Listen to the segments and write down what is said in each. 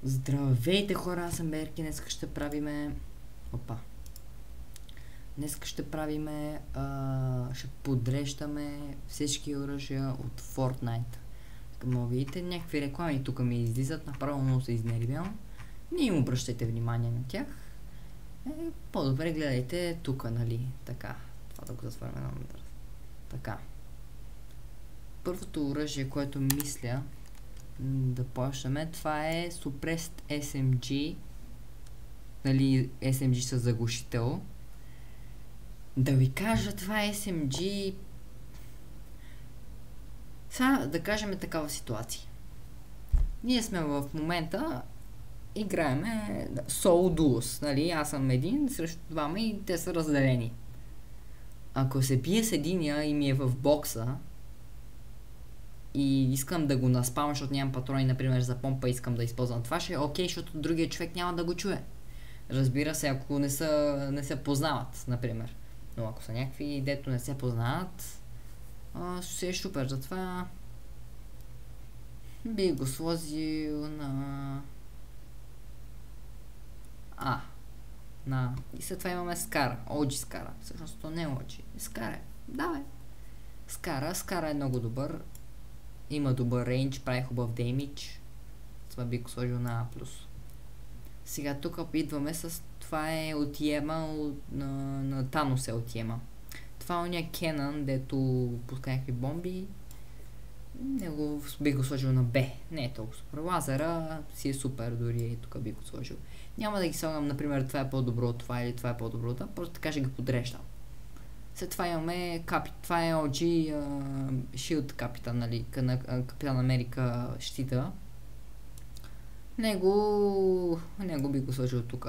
Здравейте хора, аз съм Берки, днес ще правиме... Днес ще правиме... ще подреждаме всички оръжия от Fortnite. Като видите, някакви реклами тук ми излизат, направо много се изнервявам. Не им обръщайте внимание на тях. По-добре гледайте тук, нали? Така. Това да го затворим едно мъдър. Така. Първото оръжие, което мисля да почнем, това е Suppressed SMG. Нали, SMG с заглушител. Да ви кажа, това е SMG. Сега да кажем такава ситуация. Ние сме в момента играеме Solo Duos, нали? Аз съм един срещу двама и те са разделени. Ако се бие с единия и ми е в бокса и искам да го наспам, защото нямам патрони, например за помпа, искам да използвам това, ще е окей, защото другия човек няма да го чуе. Разбира се, ако не се познават, например. Но ако са някакви, дето не се познават, ще е супер. Затова би го сложил на... И след това имаме Скара. OG Скара. Всъщност то не е OG. Скара е. Да, бе. Скара е много добър. Има добър рейндж, прави хубав демидж. Това би го сложил на A+. Сега тук идваме с... Това е от Йема, на Танос е от Йема. Това е ония Кенън, дето пуска някакви бомби. Него би го сложил на B. Не е толкова супер. Лазера си е супер, дори тук би го сложил. Няма да ги слагам, например, това е по-добро от това или това е по-добро от това, просто така ще ги подреждам. След това имаме това е OG Shield Капитан, нали, Капитан Америка щита. Него би го сложил тук.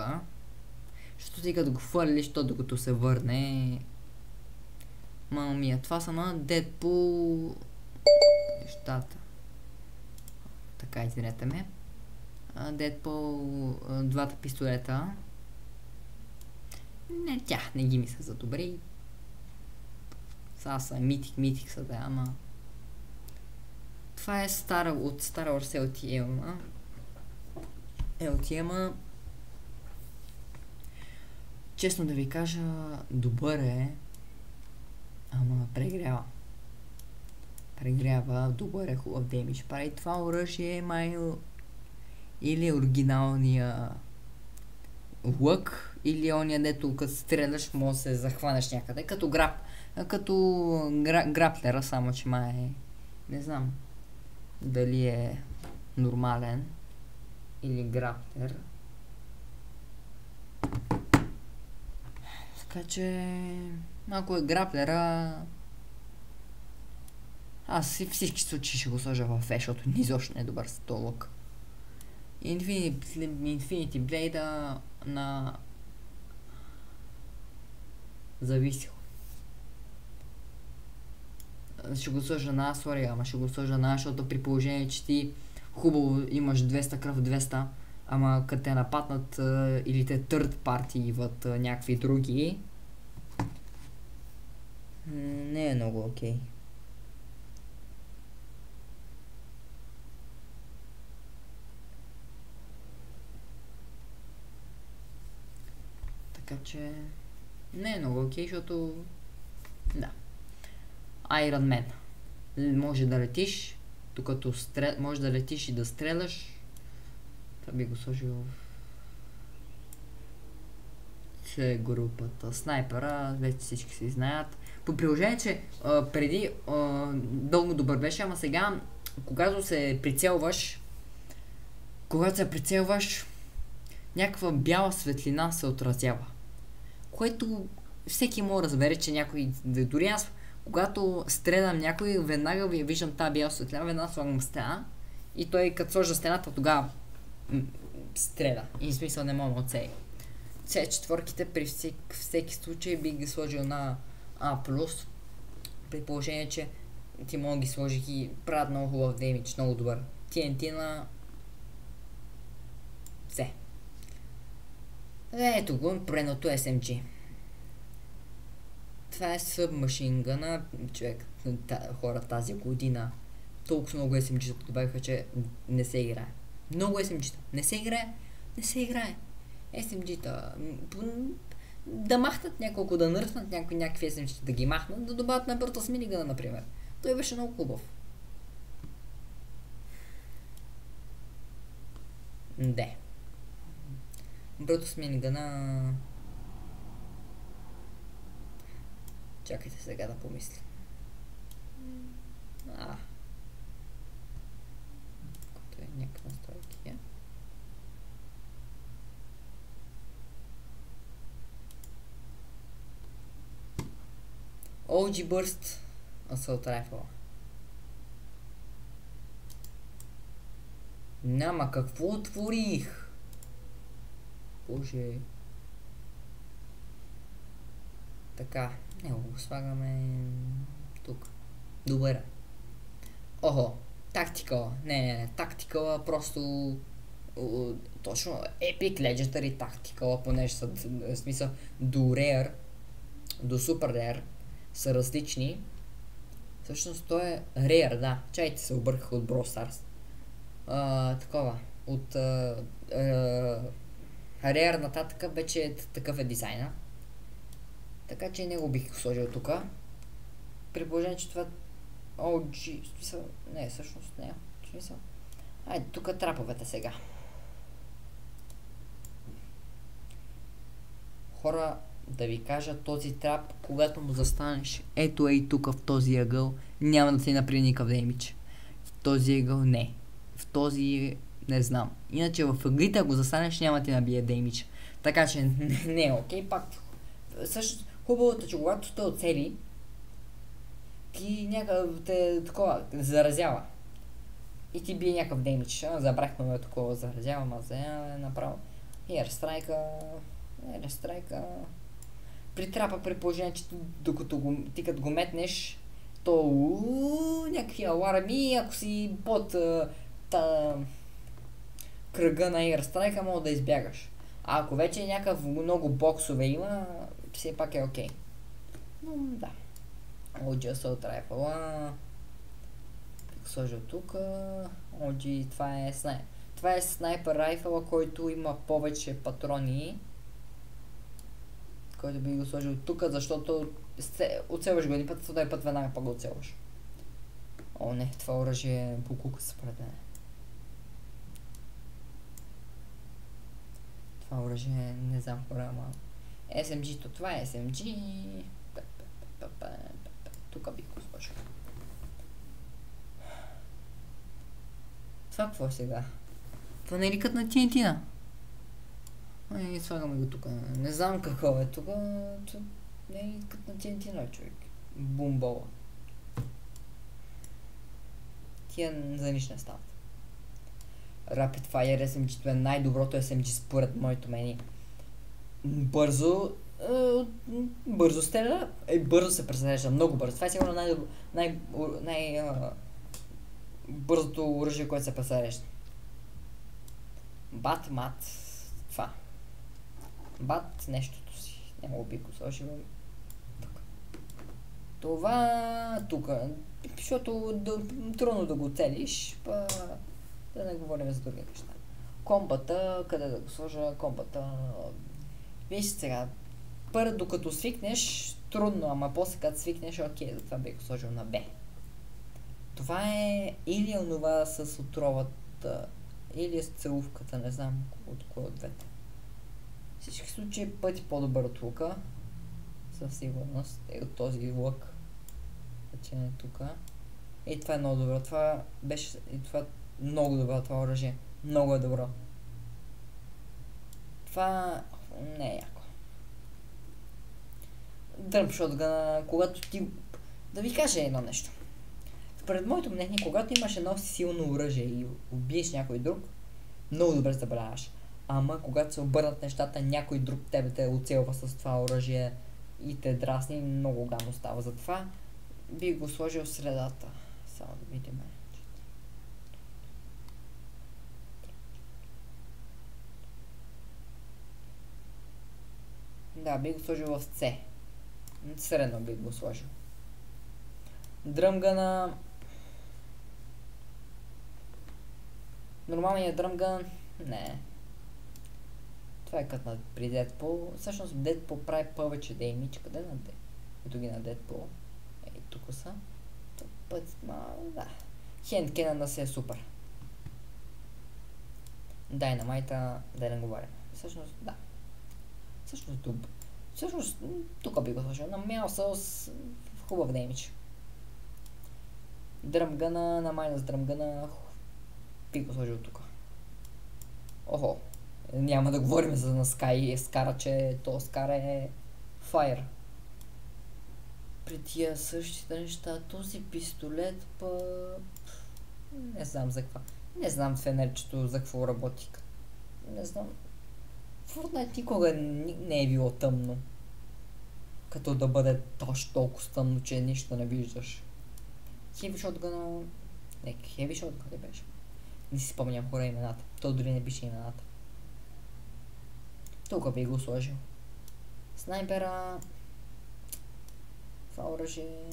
Защото ти като го хвърлиш, то докато се върне. Мама мия, това са на Deadpool нещата. Така, извинете ме. Deadpool, двата пистолета. Не ги мисля за добри. Сега са митик са, да, ама... Това е от Star Wars LTM. Честно да ви кажа, добър е, ама прегрява, добър е, хубав демидж прави. Това оръжие май или оригиналния лък, или ония, дето като стреляш може да се захванеш някъде, като граплера, само че май не знам дали е нормален или граплер. Така че ако е граплера, аз в всички случаи ще го сложа в F, защото изобщо не е добър с този лък. Infinity Blade на... зависил. Ще го сложа на ама ще го сложа на, защото при положение, че ти хубаво имаш 200 кръв 200, ама като те нападнат или те third party идват някакви други, не е много окей. Така че не е много окей, защото да. Iron Man. Може да летиш, докато може да летиш и да стреляш. Това би го сложил в групата. Снайпера, вече всички си знаят. По приложение, че преди дълго добър беше, ама сега, когато се прицелваш, някаква бяла светлина се отразява. Което всеки може да разбере, че някой, дори аз, когато стрелям някой, веднага виждам тази бяла светлина, веднага слагам стена и той като сложа стената, тогава стреля. И в смисъл не мога от цей. C4-ките при всеки случай би ги сложил на A+, при положение, че ти мога да ги сложих и правят много хубав демидж, много добър. TNT на C. Ето го, преното SMG. Това е Submachine Gun, човек, хора тази година толкова много SMG-та добавиха, че не се играе. Много SMG-та. Не се играе. Не се играе. SMG-та. Да махнат няколко, да нърфнат някакви SMG-та, да ги махнат, да добавят на Бърта с минигана, например. Той беше много хубав. Не. Бърто с минигана... Чакайте сега да помисля. Което е някаква настройки. OG Burst Assault Rifle. Няма, какво отворих? Боже. Така, него го слагаме тук. Добре. Охо, тактикала. Не, тактикала просто точно Epic Legendary тактикала, понеже са в смисъл до Rare, до Super Rare са различни. Всъщност той е Rare, да. Чайте се обърках от Brawl Stars. Такова. От Rare нататък вече такъв е дизайна. Така че не го бих сложил тук. При положение, че това OG, смисъл, не, всъщност не, смисъл. Айде, тук траповете сега. Хора, да ви кажа, този трап, когато му застанеш ето тук в този ъгъл, няма да ти направи никакъв демидж. В този ъгъл не. В този не знам. Иначе в ъглите, ако застанеш, няма да ти набие демидж. Така че не е окей, пак. Също хубавото, че когато те оцели, ти някакъв те такова заразява. И ти бие някакъв демидж. Забрахме ме такова заразява, направо. Airstrike. При трапа, при положение, че докато ти като го метнеш, то някакви аларми, ако си под кръга на Airstrike, мога да избягаш. А ако вече някакъв много боксове има, все пак е окей. Но да. OG Assault Rifle. Сложа тук. OG, това е снайпер. Това е снайпер райфъла, който има повече патрони. Който би го сложил тук, защото оцелваш го един път, този път веднага пак го оцелваш. О не, това оръжие е букука според мен. Това оръжие не знам хора, ама SMG-то, това е SMG. Тук бих го сложил. Това какво е сега? Това не е ли кът на TNT-на? Ай, слагаме го тук. Не знам какво е тук. Не е ли кът на TNT-на, човек? Бумбола. Тия за нищо не стават. Rapid Fire SMG, това е най-доброто SMG според моето мнение. Бързо стреля, бързо се презарежда, много бързо. Това е сигурно бързото оръжие, което се презарежда. Батмат, това. Бат нещото си, няма го би го сложил. Това тук, защото трудно да го целиш, да не говорим за други неща. Комбата, къде да го сложа? Комбата... Вижте сега, първо докато свикнеш, трудно, ама после като свикнеш, окей, това бих го сложил на Б. Това е или онова с отровата, или с целувката, не знам от кое от двете. В всички случаи пъти по-добър от лука, със сигурност, и от този лък. Вече не тук. И това е много добро, това беше, и това много добро, това оръжие. Много е добро. Това не е яко. Дърм шотгъна, когато ти... Да ви кажа едно нещо. Според моето мнение, когато имаш едно силно оръжие и убиеш някой друг, много добре забравяш. Ама когато се обърнат нещата, някой друг тебе те оцелва с това оръжие и те драсни, много гадно става. Затова би го сложил в средата. Само да видим. Да, би го сложил в С. Средно би го сложил. Дръмгана. Нормалният дръмган, не. Това е като при Deadpool. Всъщност Deadpool прави повече деймидж. Къде на Deadpool? Ето ги на Deadpool. Ей, тук са. Тук път, да. Хендкена си е супер. Дайнамайта, да не говорим. Всъщност, да. Всъщност, тук би го сложил. На мясо с хубав деймидж. Дръмгана, на майнус дръмгана. Би го сложил тук. Охо. Няма да говорим за на Sky, Скара, че то Скара е Fire. При тия същите неща, този пистолет не знам за какво. Не знам фенерчето за какво работи. Не знам. Fortnite никога не е било тъмно. Като да бъде точно толкова тъмно, че нищо не виждаш. Heavy Shotgun... Не, Heavy Shotgun ли беше? Не си спомням хора имената. То дори не пише имената. Тук би го сложил. Снайпера... Това оръжие...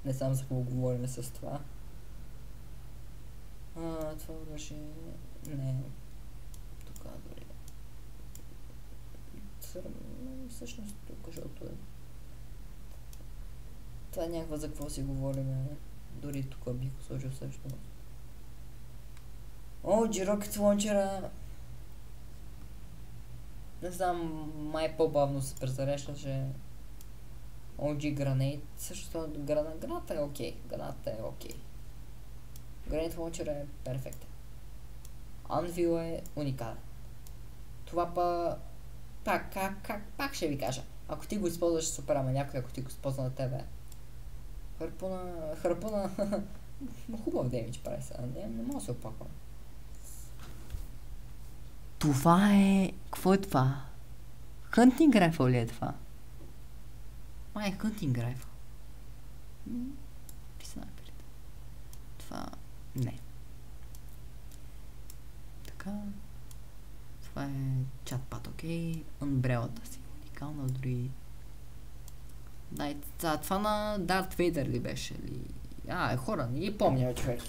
Не знам за какво говорим с това. Това оръжие... Не... Тук дори... Всъщност тук, защото е... Това е някаква за какво си говорим. Дори тук бих го сложил също. OG Rocket Launcher. Не знам, май по-бавно се презареждаше. OG Grenade. Също граната е окей. Граната е окей. Grenade Launcher е перфектен. Anvil е уникален. Това пак ще ви кажа. Ако ти го използваш супер, ама някой ако ти го използва на тебе. Харпуна хубав демидж прави сега. Не мога да се опаквам. Това е... Какво е това? Хънтинг райфъл ли е това? Май е хънтинг райфъл. Снайперите. Това... Не. Така... Това е чатпад, окей. Умбрелата си. Уникална дори... Дай, това на Дарт Вейдър ли беше ли? Хора, не ги помня, човек.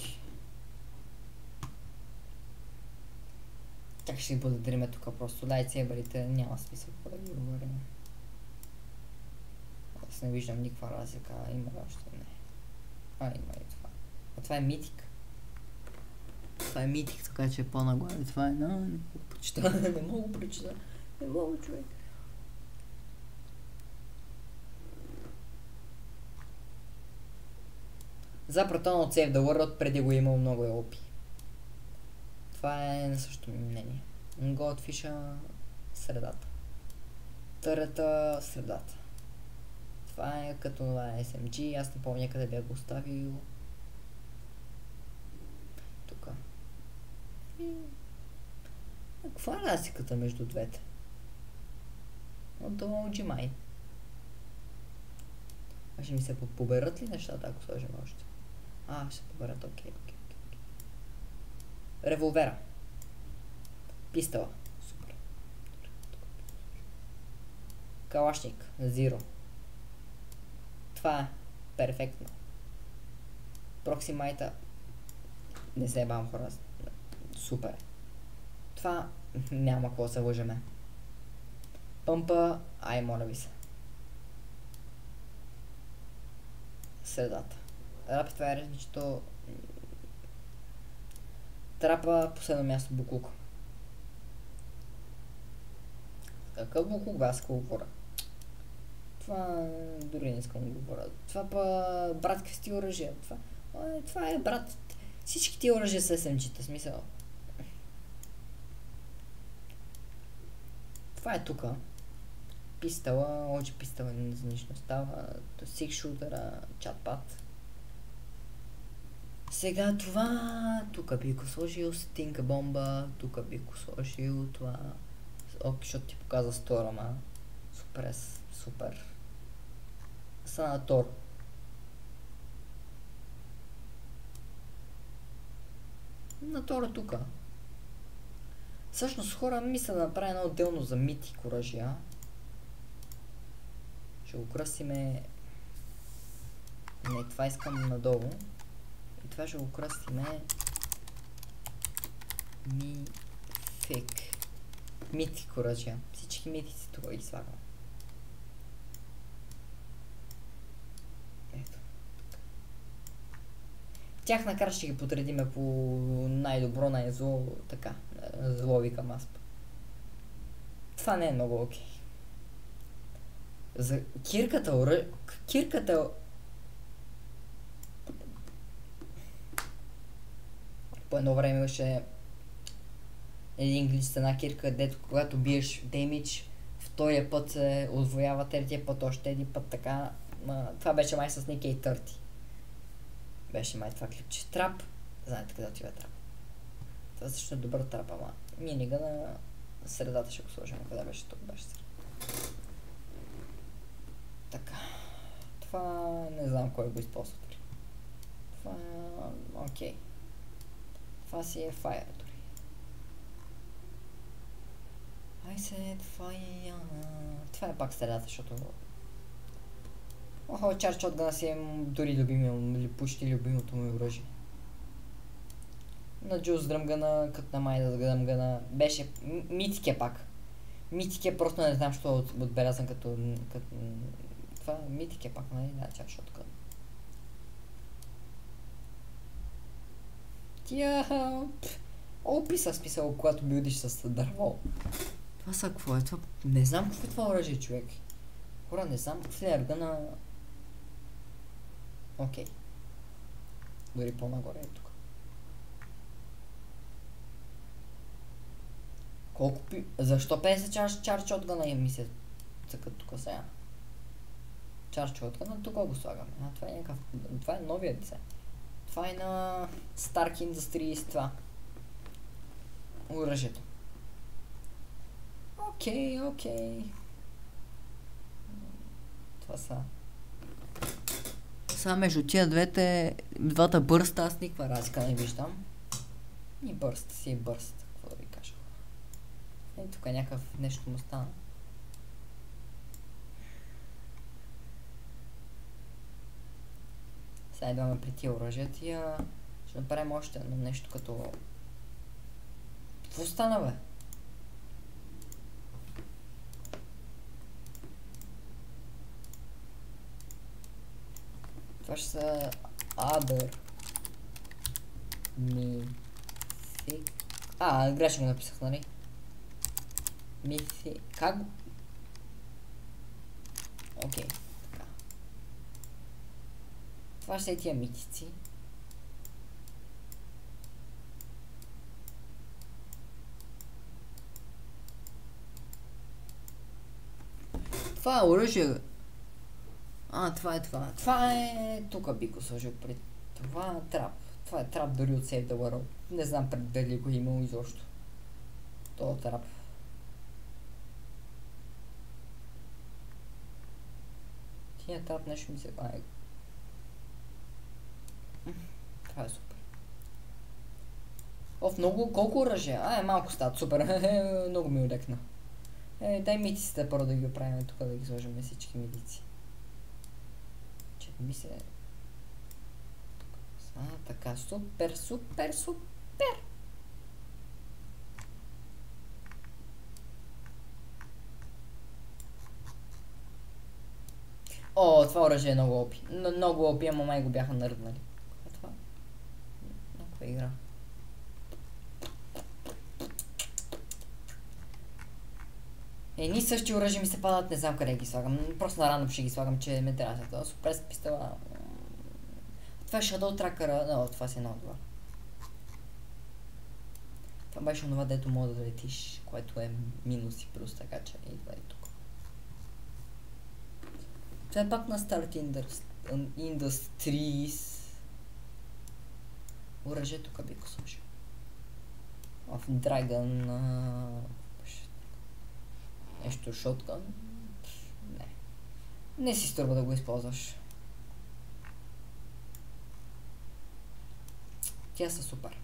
Как ще ги благодарим тук просто? Дай цебарите, няма смисъл да ги говорим. Аз не виждам никаква разлика, има още не. Има и това. Това е митик. Това е митик, така че е по-нагоре. Това е, не мога прочита. Не мога прочита. Не мога, човек. За Протон от Save the World преди го имал много опи. Това е на същото ми мнение. Godfish средата. Търата средата. Това е като това е SMG, аз не помня къде бях го оставил. Тук. Каква е разликата между двете? От OG май. Ще ми се поберат ли нещата, ако сложим още? Ще се поберат, окей. Револвера. Пистола. Супер. Калашник. Зиро. Това е перфектно. Проксимайта. Не се ебавам хора. Супер. Това няма какво да се лъжеме. Пъмпа. Моля ви се. Средата. Рапид Fire, нищото... Трапа последно място буклук. Какъв буклук аз какво говоря? Това дори не искам да говоря. Това брат какви сти оръжия. Това е брат. Всички ти оръжия са SMG-та, смисъл. Това е тука. Пистола, очи пистола не за нищо става. Сик шутера, чатпад. Сега това... Тук би го сложил стинка бомба. Тук би го сложил това... защото ти показва стора, ма. Супер. Санатор. На Тора тука. Всъщност хора мисля да направя едно отделно за митик оръжия. Ще го кръстиме... Не, това искам надолу. И Това ще го кръстиме Мифик. Митик оръжия. Всички митици тук ги слагам. Ето. Тях накрая ще ги подредиме по най-добро, най-зло, така. Зло викам аз. Това не е много окей. За кирката... По едно време имаше един глич с една кирка, дето когато биеш демидж, втория път се отвоява, третия път още един път така. Това беше май с Nikkei 30. Беше май това клипче. Трап. Знаете къде отива трап. Това също е добър трап, ама минига на средата ще го сложим. Къде беше? Тук беше сред. Така. Това не знам кой го използва. Това... Окей. Това си е Fire дори. I said fire. Това е пак средата, защото... Охо, Charge Shotgun си е дори любимия, или почти любимото му оръжие. На Juice Drumgun, като на Midas Drumgun, беше Mythic е пак. Mythic е просто не знам, що отбелязан като... Това Mythic е пак, нали? Да, Charge Shotgun. Тя... Описа смисъл, когато билдиш с дърво. Това са какво е това? Не знам какво е това оръжие, човек. Хора, не знам. Флеърга на... Окей. Дори по-нагоре е тук. Колко пи... Защо 50 чарч shotgun ми се цъкат тук сега? Чарч shotgun, тук го слагаме. Това е някакъв... Това е новия дизайн. Това е на Stark Industries това. Оръжието. Окей. Това са... Сега между тия двата бърста аз никаква разлика не виждам. И бърст си е бърст, какво да ви кажа. Ей, тук е някакъв нещо му стана. Сега идваме при тия оръжия, ще направим още едно нещо като... Какво стана, бе? Това ще са Other Mythic... грешно го написах, нали? Mythic... Как го... Окей, така. Това ще са и тия митици. Това е оръжие. Това е това. Това е... Тук би го сложил пред... Това е трап. Това е трап дори от Save the World. Не знам дали го е имало изобщо. Това е трап. Тия трап нещо ми се... Това е супер. Много... Колко оръжия? Малко стат. Супер. Много ми улекна. Дай митиците първо да ги оправим тук, да ги сложим всички митици. Би се... Така, супер. Това оръжие е много опи. Много опи, ама май го бяха нървнали. Това? Някаква игра. Едни същи оръжия ми се падат, не знам къде ги слагам. Просто на рано ще ги слагам, че ме трябва това. Супер с пистола. Това е Shadow Tracker. Това си е много добър. Това беше онова, дето мога да летиш, което е минус и плюс, така че идва и тук. Това е пак на Start Industries. Оръжие тук би го сложил. В Dragon... Нещо shotgun. Не си струва да го използваш. Тя са супер.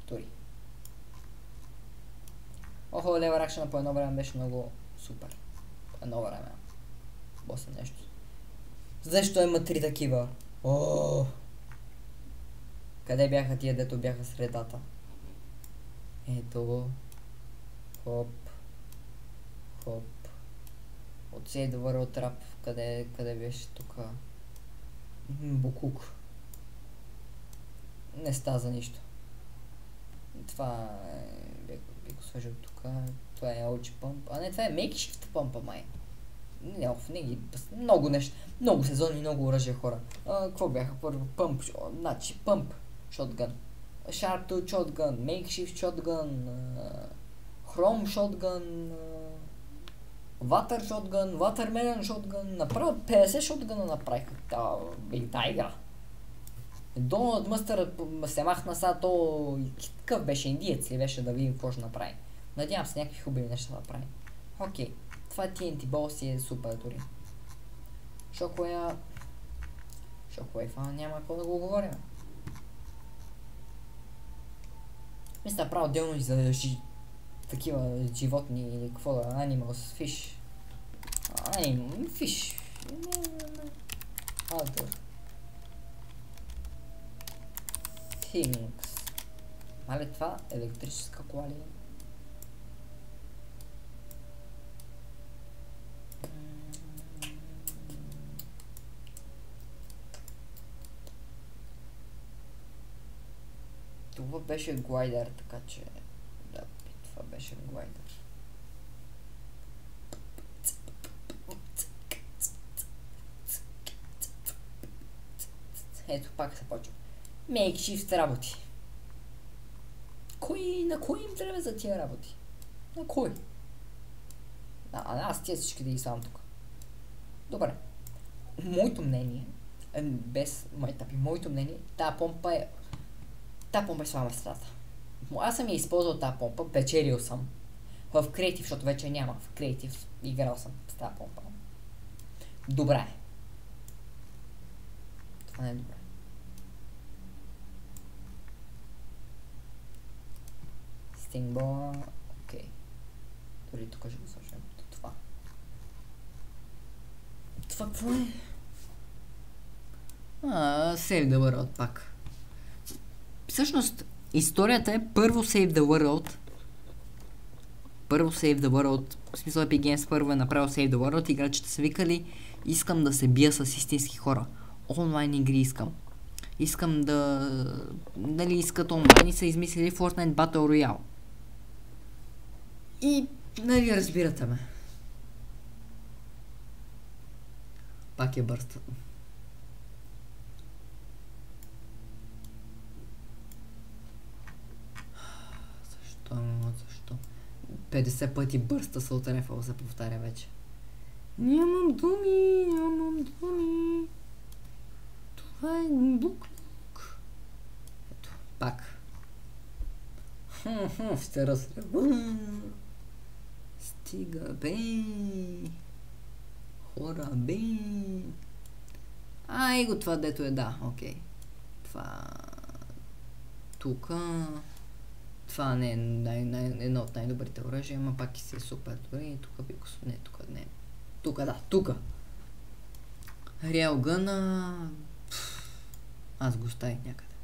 Дори. Охо, lever action по едно време беше много супер. По едно време. Боса нещо. Защо има 3 такива? Къде бяха тия, дето бяха средата? Ето. Хоп. Хоп. От Save the World Trap. Къде беше тук? Букук. Не ста за нищо. Това би го сложил тук. Това е OG Pump. А не, това е Makeshift Pump, май. Не ги... Много неща. Много сезони, много оръжия, хора. Какво бяха първо? Пъмп. Значи, пъмп. Shotgun. Sharp Tool Shotgun. Makeshift Shotgun. Chrome Shotgun. Water Shotgun. Watermelon Shotgun. Направо 50 шотгана направиха. Та игра. Доналд Мъстър се махна са, то какъв беше, индиец ли беше, да видим какво ще направи. Надявам се някакви хубави неща да направи. Окей, това TNT Ball си е супер дори. Shockwave няма какво да го говорим. Мисля право отделно и за такива животни или какво да, animals, fish. Fish. Other things. Мали това електрическа кола ли? Това беше глайдер, така че да, това беше глайдер. Ето пак се почва. Makeshift работи. На кой им трябва за тия работи? На кой? Аз тия всички да ги слагам тук. Добре. Моето мнение, без моето мнение, тази помпа е слаба страта. Аз съм я използвал тази помпа, печелил съм. В Creative, защото вече няма. В Creative играл съм с тази помпа. Добре е. Това не е добре. Стингбола, окей. Дори тук ще го сложим това. Това какво е? Save the World пак. Всъщност, историята е първо Save the World. В смисъл Epic Games първо е направил Save the World. Играчите са викали, искам да се бия с истински хора. Онлайн игри искам. Искам да... Дали искат онлайн и са измислили Fortnite Battle Royale. И, нали разбирате ме. Пак е бърста. Защо? 50 пъти бърста се отрефал, се повтаря вече. Нямам думи. Това е буклук. Ето, пак. Ще разрева. Стига бе. Хора бе. Его това дето е, да, окей. Това... Тука... Това не е едно от най-добрите оръжия, ама пак и си е супер добре. Тук би го... Не, тук не. Тук. Реалгъна... Аз го оставих някъде.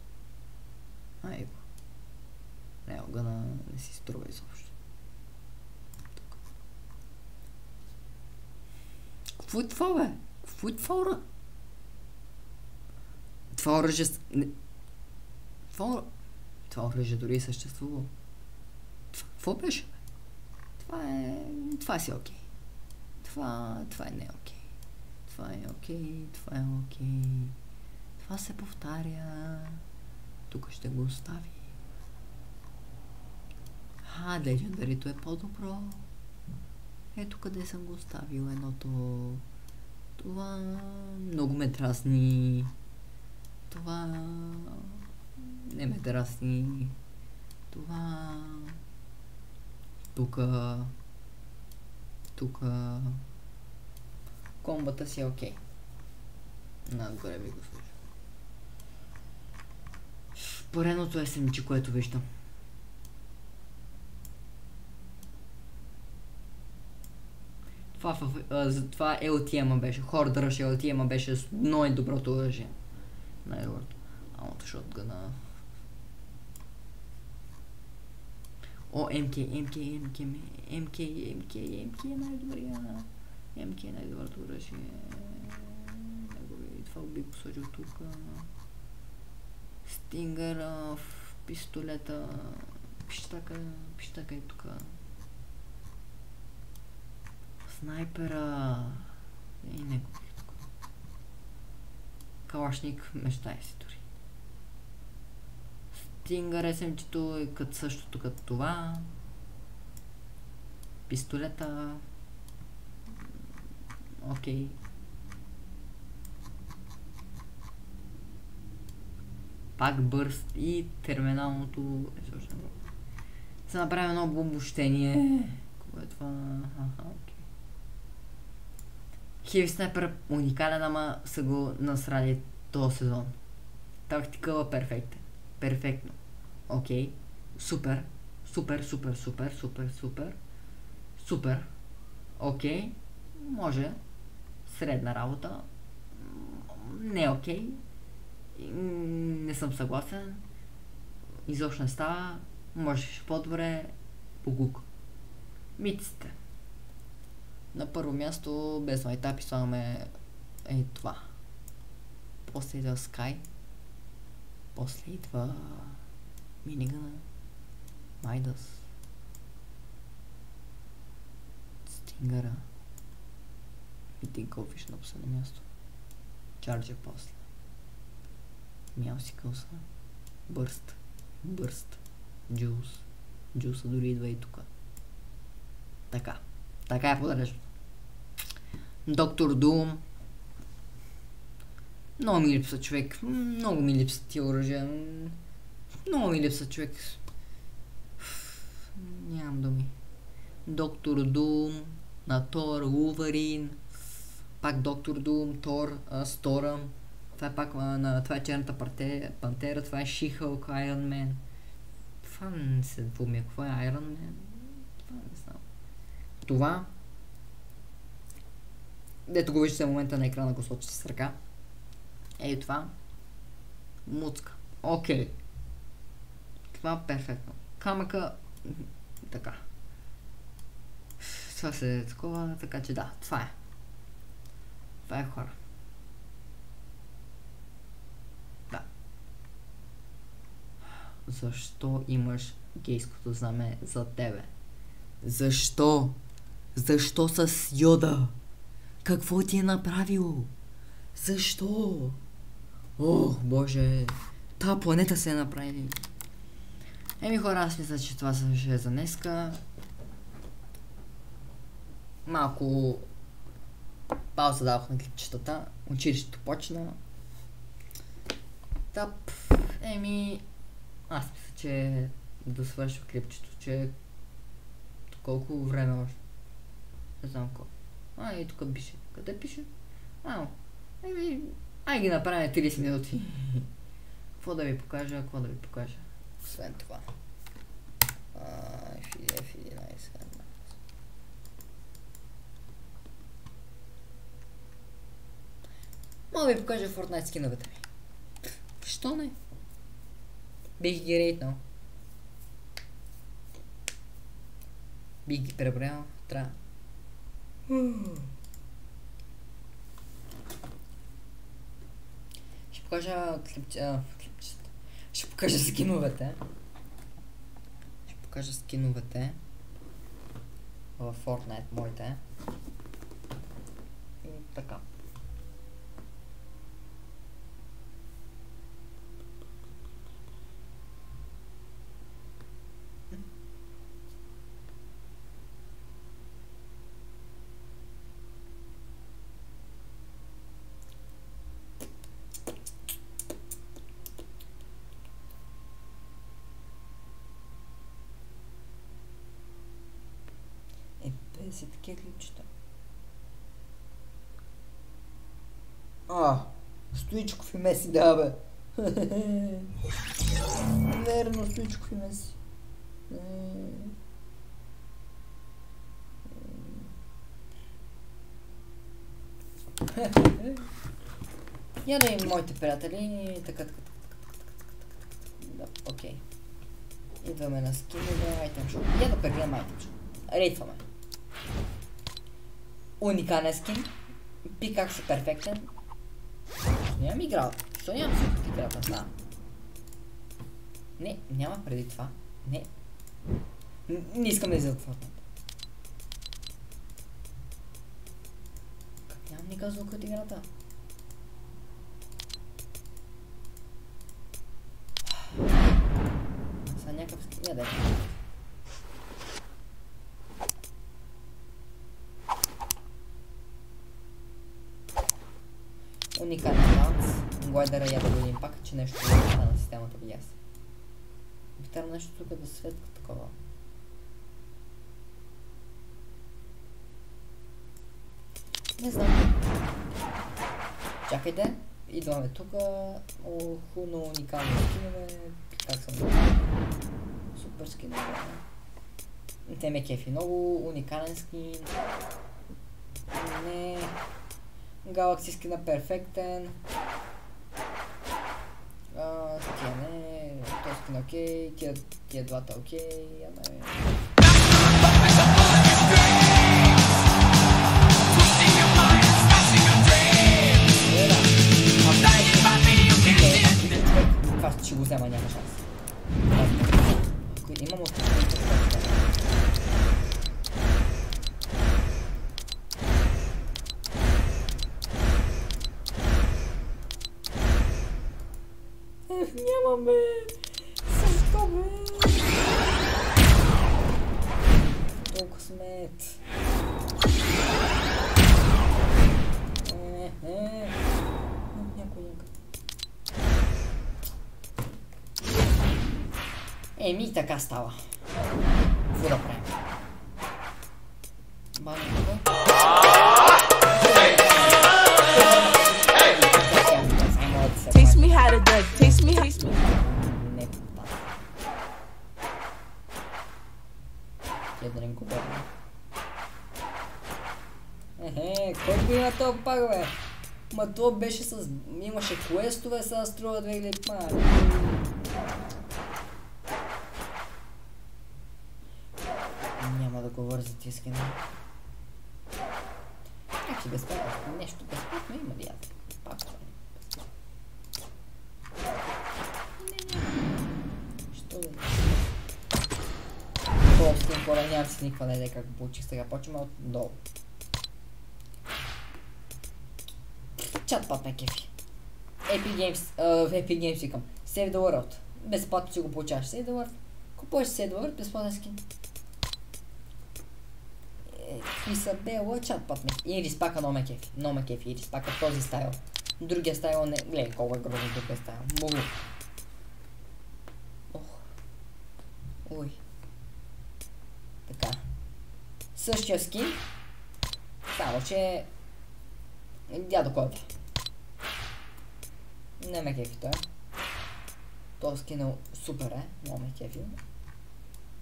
Айго. Реалгъна не си струва изобщо. Тук. Какво е това, бе? Какво е това оръжие? Това оръжие... Това оръжие дори е съществува. Какво беше? Това си окей. Това е не окей. Това е окей. Това се повтаря. Тук ще го остави. Легендарито е по-добро. Ето къде съм го оставил едното. Това много ме дразни. Това не ме дразни. Това тук комбата си е окей. Нагоре ви го служа. Поредното SMG, което виждам. Това LTM-а беше. Хордръж LTM-а беше най-доброто оръжие. Най-доброто. Амото шотгъна. О, МК е най-добрия. МК е най-доброто оръжие. Това би го сложил тук. Стингъра, пистолета, пищака е тук. Снайпера и него бих тук. Калашник, мечтай си дори. Стингър SMG-то е като същото като това. Пистолета. Окей. Пак бърст и терминалното е също много. Се направи едно бомбощение. Кое е това? Окей. Heavy Sniper уникален, ама са го насрали този сезон. Тактикъла перфектно. Окей. Супер. Окей. Може. Средна работа. Не окей. Не съм съгласен. Изобщо не става. Можеш по-добре. Погук. Митците. На първо място, без майтапи, слагаме това. После идва Sky. После идва Минигъна. Майдас. Стингъра. И ти гофиш на последно място. Чарджер после. Мяусикълса. Бърст. Джулс. Джулса дори идва и тук. Така е подреждано. Доктор Дум. Много ми липсва човек. Много ми липсва тия оръжия. Много ми липсва човек. Нямам думи. Доктор Дум. На Тор, Улварин. Пак Доктор Дум, Тор, Сторъм. Това е пак това е черната пантера. Това е She-Hulk, Iron Man. Това не се помня. Какво е Iron Man? Това не знам. Това. Дето го виждате в момента на екрана, го сочите с ръка. Ей това. Муцка. Окей. Това перфектно. Камъка. Така. Това се е такова, така че да, това е. Това е хора. Да. Защо имаш гейското знаме за тебе? Защо? Защо с Йода? Какво ти е направил? Защо? О, боже. Та планета се е направили. Еми хора, аз мисля, че това ще е за днеска. Малко пауза дадох на клипчетата. Училището почна. Тап. Еми, аз мисля, че да свършва клипчето, че колко време още. Не знам колко. И тук пише. Къде пише? Еми, ай ги направим 30 минути. Какво да ви покажа? Освен това. F11. Мога да ви покажа Fortnite скиновете ми. Що не? Бих ги рейтнал. Бих ги преброял. Трябва. Ще покажа клипчета. Ще покажа скиновете. В Fortnite моите. И така. Си такива клипчета. Стоичков и Меси, да бе. Верно, Стоичков и Меси. Я да им моите приятели. Така. Да, окей. Идваме на скинове, айтем шоп. Я да прегледам айтем шоп. Рейтваме. Уникален скин. Пикакс е перфектен. Нямам играл. Защо нямам си играта? Да. Не, няма преди това. Не. Не искам да излиза от Fortnite. Как нямам никакъв звук от играта? Сега някакъв скин. Я да е. Уникален баланс. Глайдера я да видим пак, че нещо е на системата BS. Би трябвало нещо тук да светва такова. Не знам. Чакайте. Идваме тук. Оху, много уникални скинове. Как съм добре. Супер скинове. Те ме кефи много. Уникален скин. Не. Galaxy скина перфектен. Такива не. Този скин окей. Тия двата окей. Ама това ще го взема, няма шанс. Имам от... Нямам, бе! Също, бе! Толкова смет! Някой. Еми, така става. Какво да правим? Банята. Teach me how to do it. Teach me. Не попада. Ядренко бърна. Кой го има това пак, бе? Ма това беше с... Имаше квестове, сега струва 2000 пара. Няма да говоря за тия скина. Значи безплатно, нещо безплатно има ли аз? Пак това не. Що да не? Това скин хора нямам си никаква не идея как го получих. Сега почваме от долу. Чатпад на кефи. Epic Games викам. Save the World. Безплатно си го получаваш. Save the World. Купуваш Save the World, безплатен скин. Исабела чатпад ме. И Риспака много ме кефи. Много ме кефи. И Риспака този стайл. Другия стайл не... Гледай колко е грозно тук е стайл. Много. Ох. Ой. Така. Същия скин. Само че... Дядо Кода. Не ме кефи той. Този скин е супер, е. Много ме кефи.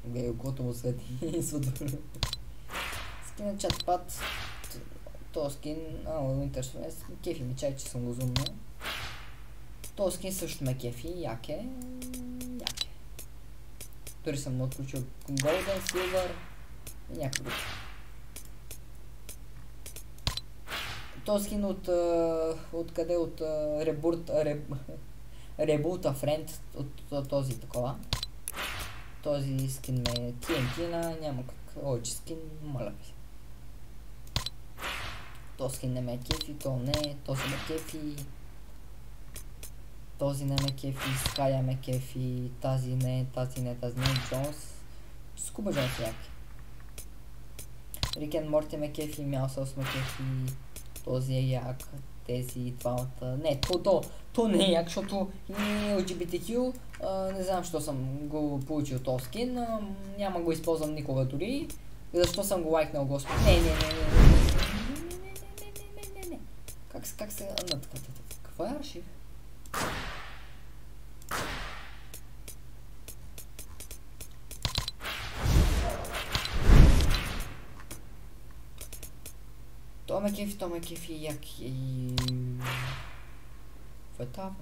Гледай, окото му свети. Свъдър. Скин чатпад. Този скин... интересно е. Кефи ми чай, че съм го зумно. Този скин също ме кефи. Як е. Дори съм отключил Golden, Silver и някакъв друг. Този скин от къде? От Ребулта Friend, от този такова. Този скин ме TNT-на, няма как. Ойче скин, моля ви. Този скин не ме кефи, то не, този ме кефи. Този не ме кефи, Ская ме кефи, тази не, Джонс. Скуба Джонс яки. Рикен Морти ме кефи, Мяусълс ме кефи. Този е як, тези двамата. Не, то не е як, защото LGBTQ, не знам защо съм го получил този скин, няма го използвам никога дори. Защо съм го лайкнал, господи? Не. Как се... Какво е аршив? То ме кефи, як и... Какво е това?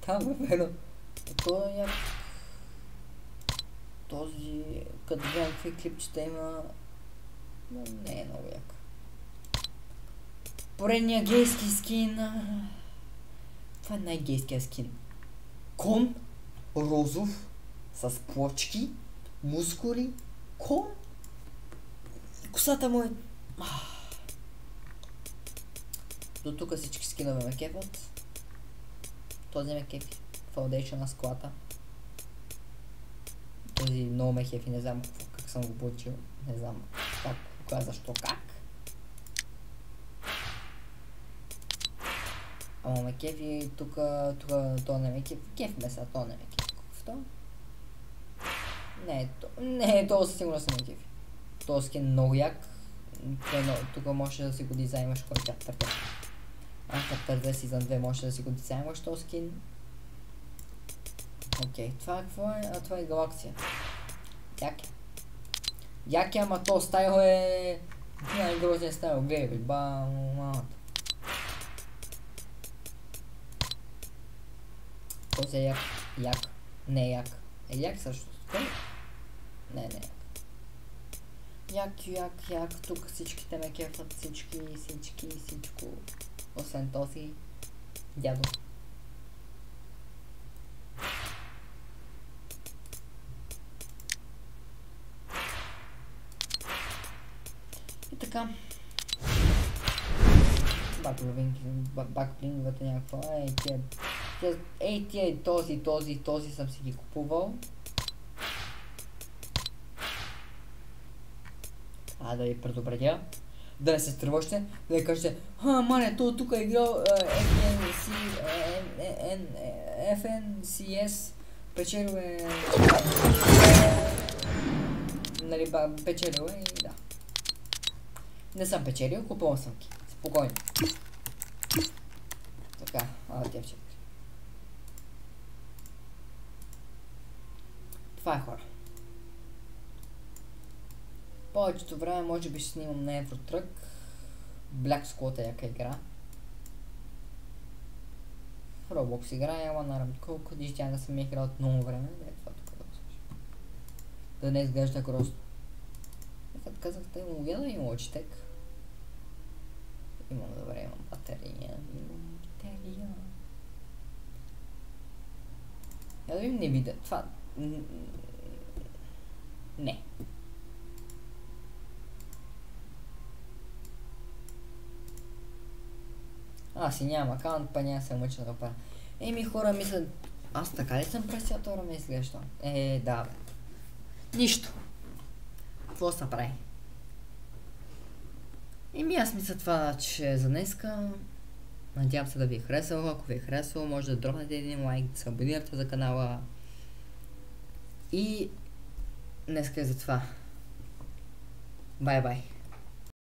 Там е верно. Това е този, като гледам какви клипчета има, но не е много як. Поредния гейски скин. Това е най-гейския скин. Кон, розов, с плочки, мускули, кон. И косата му е... До тук всички скинове ме кефят. Този ме кефи. Foundation на склата. Този много ме кефи, не знам как съм го получил. Не знам как, кога, защо, как. Ама ме кефи, тук то не ме кефи. Кефи ме сега, то не ме кефи. Какъв то? Не, то със сигурно се ме кефи. Този скин много як. Тук можеш да си го дизайнваш кой Chapter 2. Chapter 2 Season 2 можеш да си го дизайнваш този скин. Окей, това какво е? Това е галаксия. Яки, ама то стайл е... най-грозен стайл, гледай бе, мамата. Този е як. Не е як. Е як също. Не е як. Тук всичките ме кефат, всичко. Освен този дядо. И така. Бакблинговете някаква. Тия този съм си ги купувал. Да ви предупредя. Да не се стръващите, да ви кажете, маля, то тук е играл FNCS, печелил е... Нали, печелил е и да. Не съм печелил, купувал съм ги. Спокойно. Така, девчек. Това е хора. Повечето време може би ще снимам на Евротрък. Black Squad е яка игра. В Roblox играя, ама на колко диждя не съм играл от много време. Това тук да слушам. Да не изглежда грозно. Като казахте, имам да има очитек. Имам добре, имам батерия. Я да видим не видя. Това... Не. Си нямам акаунт, па няма се мъча да го правя. Еми хора мислят, аз така ли съм през цялото време изглежда? Да бе. Нищо. Какво се прави? Еми аз мисля това, че за днеска. Надявам се да ви е харесало. Ако ви е харесало, може да дропнете един лайк, да се абонирате за канала. И днеска е за това. Бай-бай.